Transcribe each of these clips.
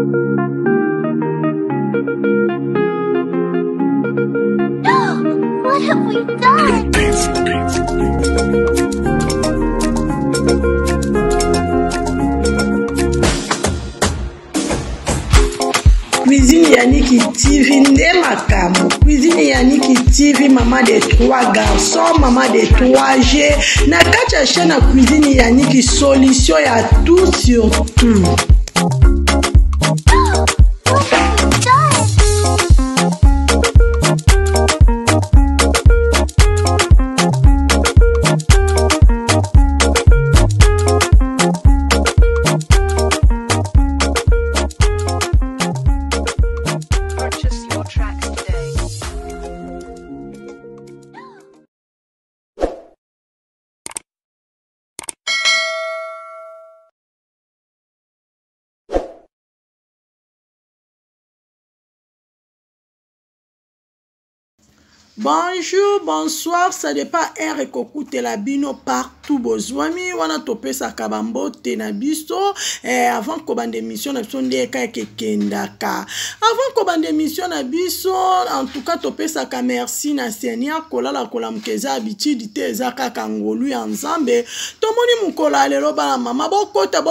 What have we done? Cuisine Yannick TV, Ndemakamo. Cuisine Yannick TV, maman de 3 garçons, maman de 3G. Na kacha chaîne à Cuisine Yannick, solution à tout sur tout. Bonjour, bonsoir, ça dépend R et Kokoute la bino partout bozwami wana topé sa kabambo tenabiso avant ko bande émission na biso ndeka kendaka avant ko bande émission na biso en tout cas topé sa ka merci na Seigneur kolala kolamkeza habitude te ezaka kangolu ya nzambe tomoni mukola lelo bana mama bokota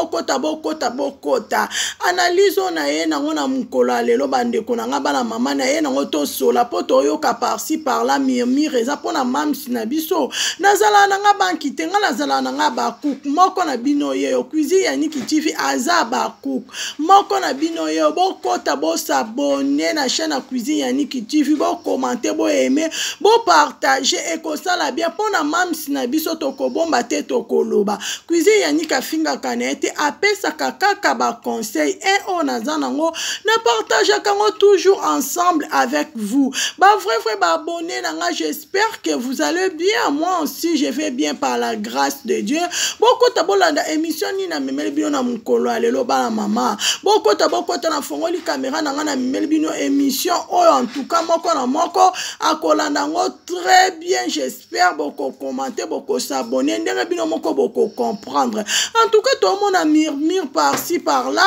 analyse na ye na ngona mukola lelo bande konanga bana mama na ye na ngoto sola poto yoka parsi par la murmure eza pona mam sinabiso nazala nanga bankite nga nazala nanga bakuk moko na bino ye Cuisine Yannick TV aza bakuk moko na bino ye bokota bo s'abonner na chaîne à Cuisine Yannick TV bo commenter bo aimer bo partager et ko sala bien pona mam sinabiso toko bomba te toko loba Cuisine Yannick afinga kanete apesa kaka ba conseil et on azanango na partage kango toujours ensemble avec vous ba vrai ba abonner. J'espère que vous allez bien. Moi aussi, je vais bien par la grâce de Dieu. Beaucoup de émission ni na memeli bino na mukolo alelo bana mama. Beaucoup de na fongoli caméra na na memeli bino émission. Oh, en tout cas, moko na moko akolanda ngo très bien. J'espère beaucoup commenter, beaucoup s'abonner. Ndenge bino moko beaucoup comprendre. En tout cas, tout le monde a murmure par-ci par-là.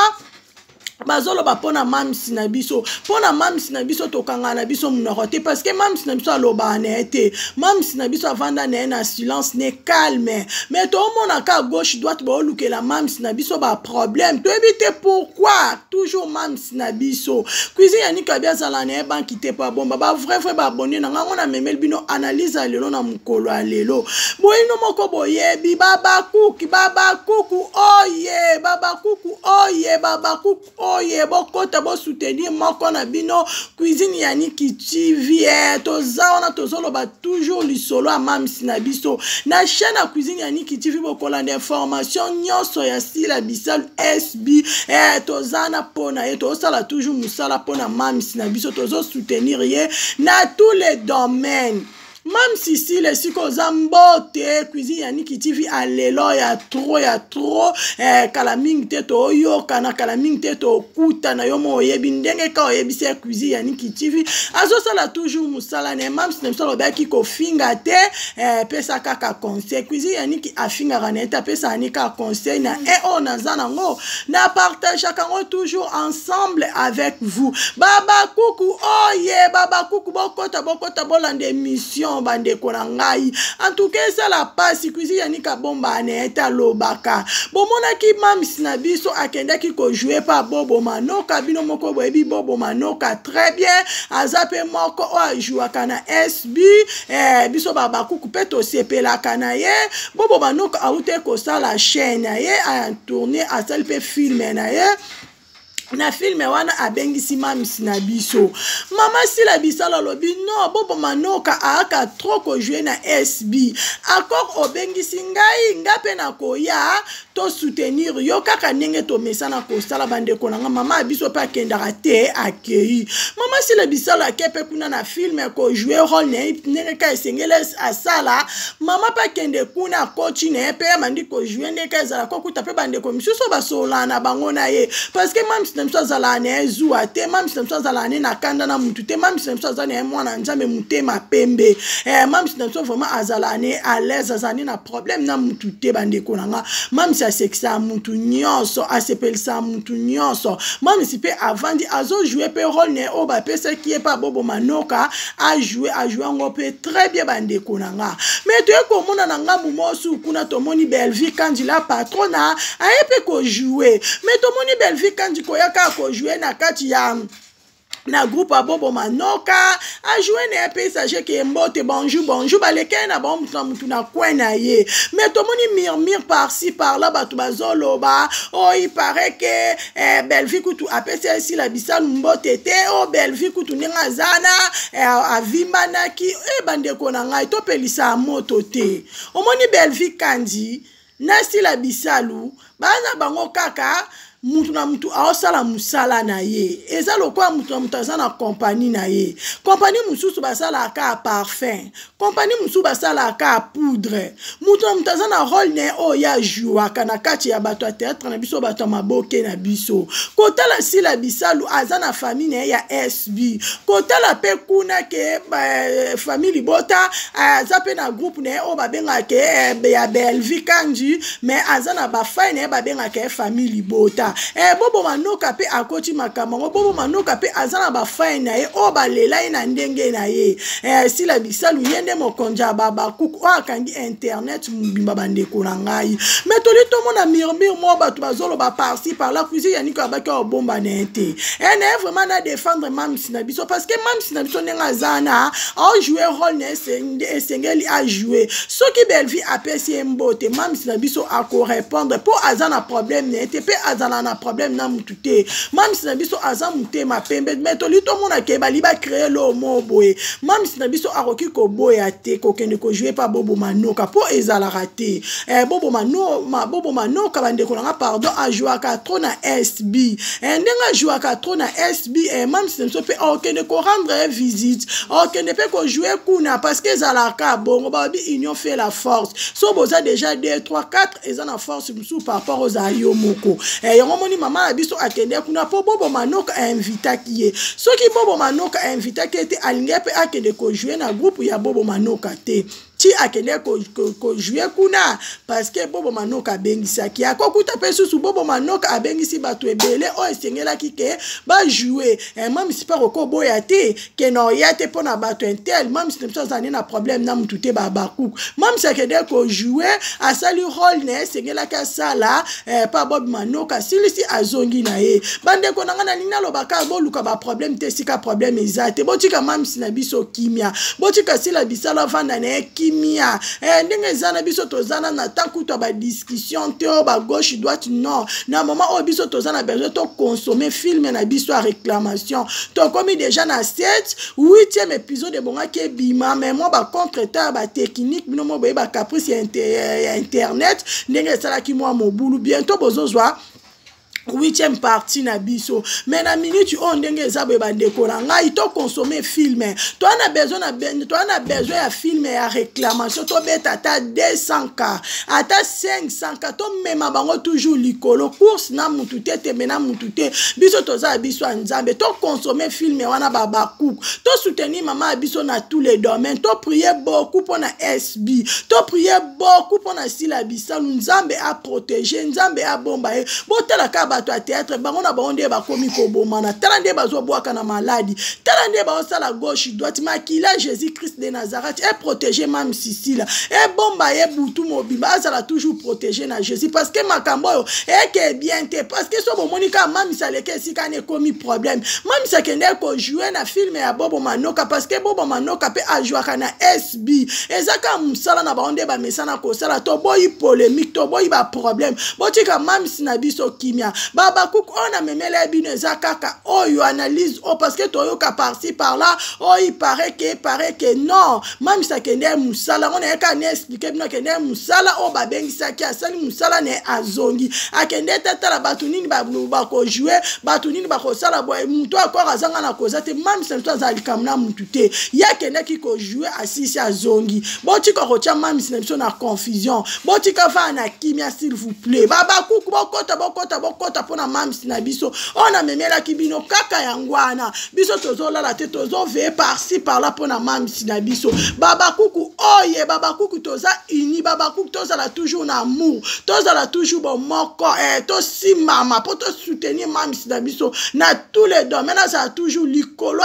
Bazolo ba pona mam sinabiso pona mam sinabiso tokanga na biso mnorote parce que mam sinabiso aloba nete mam sinabiso avanda na silence ne calme mais tout le monde à gauche droite ba oluke la mam sinabiso ba problème to éviter pourquoi toujours mam sinabiso Cuisine Yannick abia zala na bankite pa bomba ba vrai ba abonner na ngona memel bino analyse lelo na mukolo lelo boyino moko boyebi baba kuku oye baba kuku oye bokota bo soutenir moko na bino Cuisine Yannick TV toza ona tozolo ba toujours lisolo a mam sinabiso na chaîne à Cuisine Yannick TV bokola d'information nyonso ya sila bisal SB toza na pona tozala toujours musala pona mam sinabiso tozo soutenir ye na tous les domaines. Même si les psychosambote Cuisine Yannick TV alelo ya trop kalaming teto yo kana kalaming teto kuta na yo mo yebi ndenge ka oyebi se Cuisine Yannick TV azo sala toujours musala ne mam sinemsolo ba ki ko finga te pesa kaka conseil Cuisine Yannick afinga raneta pesa anika conseil na on azana ngo na partage kango toujours ensemble avec vous baba kuku oye baba kuku bokota bolande émission bande konangai en tout cas ça la passe Cuisine Yannick bomba neta lobaka bomona ki mam sinabiso akenda ki ko jouer pa bobo manoka bino moko boyebi bobo manoka très bien azape moko o joua kana SB biso baba kuku peto sepela kana ye bobo manoka aute ko sala chaîne ye a tourner a selpe film na ye na filme wana abengisi mam sinabiso mama sila bisala lobi no bobo manoka aka trop ko jouer na SB encore obengisi ngai ngape na koya to soutenir yo kaka ndenge to mesana ko sala bande ko nga mama biso pa kendara te akei mama sila bisala kepe kuna na filme ko jouer rôle ne ka esengele asala mama pa kende kuna coach ne pe mandi ko jouer ne ka zala ko kuta pe bande ko misuso basolana bango na ye parce que mam na biso azala na ezwa te mamisi na biso azala na kanda na mutu te mamisi na biso azala na mwana nzambe mutema pembe mamisi na biso vraiment azala na à l'aise azala na problème na mutu te bandeko nanga mamisi asekisa mutu nyonso asepelisa mutu nyonso mamisi pe avandi azo jouer pe rôle ne o ba pesa qui est pas bobo manoka a jouer ngo pe très bien bandeko nanga mais to ko mona nanga bumosu kuna to moni Belvi quand il a patrona a pe ko jouer mais to moni Belvi quand il ko yaka ko jouer na kati ya na groupe a bobo manoka a joué na paysage qui mbote bonjour baleke na bon mutu na kwena ye mais to moni murmure par-ci par-là batu bazoloba oh il paraît que Belvi kutu apesa ici la bisa mbote te oh Belvi kutu ninga zana avimbana ki bandeko na ngai to pelisa moto te o moni Belvi kandi nasi la bisalu bana bango kaka mutu na mutu aosala musala na ye eza lokwa mutu na mutu aza na kompani na ye kompani mususu basalaka parfum kompani mususu basalaka poudre mutu na mutu aza na rôle ne oyo ya jouaka na kati ya bato ya théâtre na biso bato ya maboke na biso kotala sila bisalu aza na famille ne ya SB kotala pe kuna ke famille libota aza pe na groupe ne oyo babengaka ya Belvi Kanji mais aza na bafai ne babengaka famille libota bobo manoka pe akoti makambo bobo manoka pe azana ba faina ye o balela na ndenge na ye si la bisalu yende mokonja baba kuku akangi internet mbimba bandeko na ngai mais tolito mona murmure mo batu bazolo ba par-ci par là kuzi yani ko abaki o bomba nete ene vraiment na défendre mamsi na biso parce que mamsi na biso nenga zana a jouer rôle ne sengeli a jouer soki Belvi apesi mbote mamsi na biso a ko répondre pour azana problème nete pe azana na problème na mutu te mamisi na biso aza mutema pembe mais tolito mona ke bali ba créer lo mo boye mamisi na biso akoki ko boya te ko kende ko jouer pa bobo manoka po ezala raté bobo manoka bandeko nga pardon a jouer ka trop na SB ndenga jouer ka trop na SB mamisi na biso pe o kende ko rendre visite o kende pe ko jouer kuna parce que ezala ka bongo ba bi union fait la force so boza déjà 2 3 4 ezana force musu par rapport aux ayo moko moni mama abiso akende kuna po bobo manoka invita kiye soki bobo manoka invita ki ete alinge pe akende ko jouer na groupe ya bobo manoka te ti akende ko jouer kuna parce que bobo manoka bengisa ki akokuta pe susu bobo manoka abengisi bato ebele o esengela ki ke ba jouer même si pas ko boya te ke no ya te pona bato intel même si ça zani na problème na mutute baba ku même si akende ko jouer asali rôle ne esengela ka sala pa bobo manoka silisi azongi na ye bande ko nanga na nina lobaka boluka ba problème te sika problème ezate botika même si na biso kimia botika sila bisala vanda na kimia ndenge zana biso tozana na takuta ba discussion te o ba gauche droite non na moment o biso tozana besoin to consommer film na biso à réclamation to comme déjà na 7 8e épisode de bonga ke bima mais moi ba contre-temps ba technique bino mo ba caprice ya internet ndenge sala ki moi mobulu bientôt bozozwa 8e partie na biso mais na minute on ndenge ezabo bandeko na ngai to consommer film to ana besoin ya film ya réclamation to beta ta 200k ata 500k to mema bango toujours likolo course na mutu te mena mutu te biso toza biso nzambe to consommer film wana baba cook to soutenir mama biso na tous les domaines to prier beaucoup pour na SB to prier beaucoup pour na sila bisa nzambe a protéger nzambe a bomba botala ka bato a théâtre bango na bango nde bakomi kobomana tala nde bazobwaka na maladi tala nde baosala gauche droite makila Jésus Christ de Nazareth est protégé même Sicile et bomba ye butu mobimba azala toujours protégé na Jésus parce que makambo yo que bien te parce que so bomonika mami saleke sika ne komi problème mami sakende ko jouer na film ya bobo manoka parce que bobo manoka pe a jouer na SB ezaka musala na bango nde ba mesana ko sala to boyi polémique to boyi ba problème botika mami sina biso kimia baba kuku on a memele bino ezakaka oyo analyse o parce que toyoka par-ci par-là oh il paraît que non même ça kende musala on eka ne expliquer bino kende musala o babengisa ki asali musala ne azongi akende tata la batunini ba ko jouer batunini ba ko sala boy muto akora zanga na kozate même ça to azali kamna mutute ya kende ki ko jouer asisi azongi botika ko tia même si na confusion botika va na kimia s'il vous plaît baba kuku bokota kota pona mamsi na biso ona memela kibino kaka yangwana biso tozolala te tozoveye par-ci par-là pona mamsi na biso baba kuku oye baba kuku toza uni baba kuku tozala toujours na amour tozala toujours bon moko tosi mama po to soutenir mamsi na biso na tous les domaines ça toujours likolo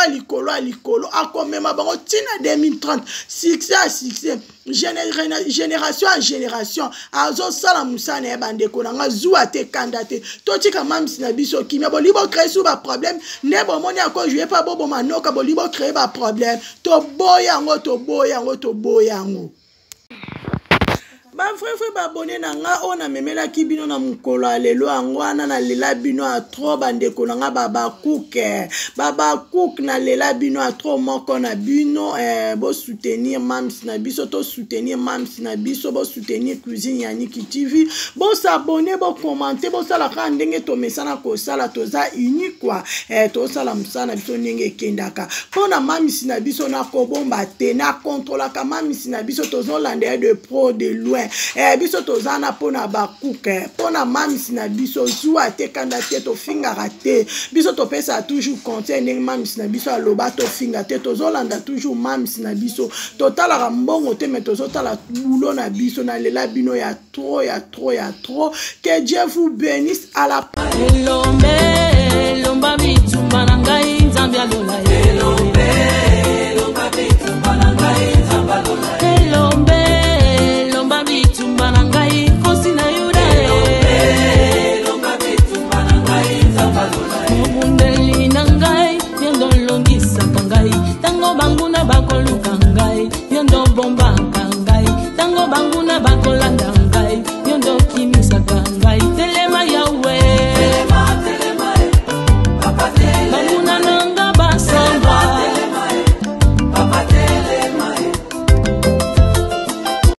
akomema bango tina 2030 succès génération en génération azo sala musana ya bandeko nanga zuwa te kanda te totika mamsi na biso kimia bolibo créer sous ba problème ne bo moni ako jouer pas bobo manoka bolibo créer ba problème to boyango ba frère ba abonné na nga ona memela kibino na mukolo alelo angwana na lela bino a trop bandeko na nga baba cook na lela bino a trop moko na bino bo soutenir mams na biso to soutenir mams na biso bo soutenir cuisine ya Niki TV bo s'abonner bo commenter bo sala ka ndenge to mesana ko sala toza unique quoi to sala musana biso ndenge kendaka pona mams na biso na ko bomba te na contrôler ka mams na biso tozo lande de pro de loin biso tozana pona bakuke pona mamisi na biso zuwa te kanda te to fingara te biso to pesa toujours compter ndenge mamisi na biso aloba to finga te tozolanda toujours mamisi na biso totala mbongo te mais tozotala boulot na biso na lela bino ya trop que Dieu vous bénisse à la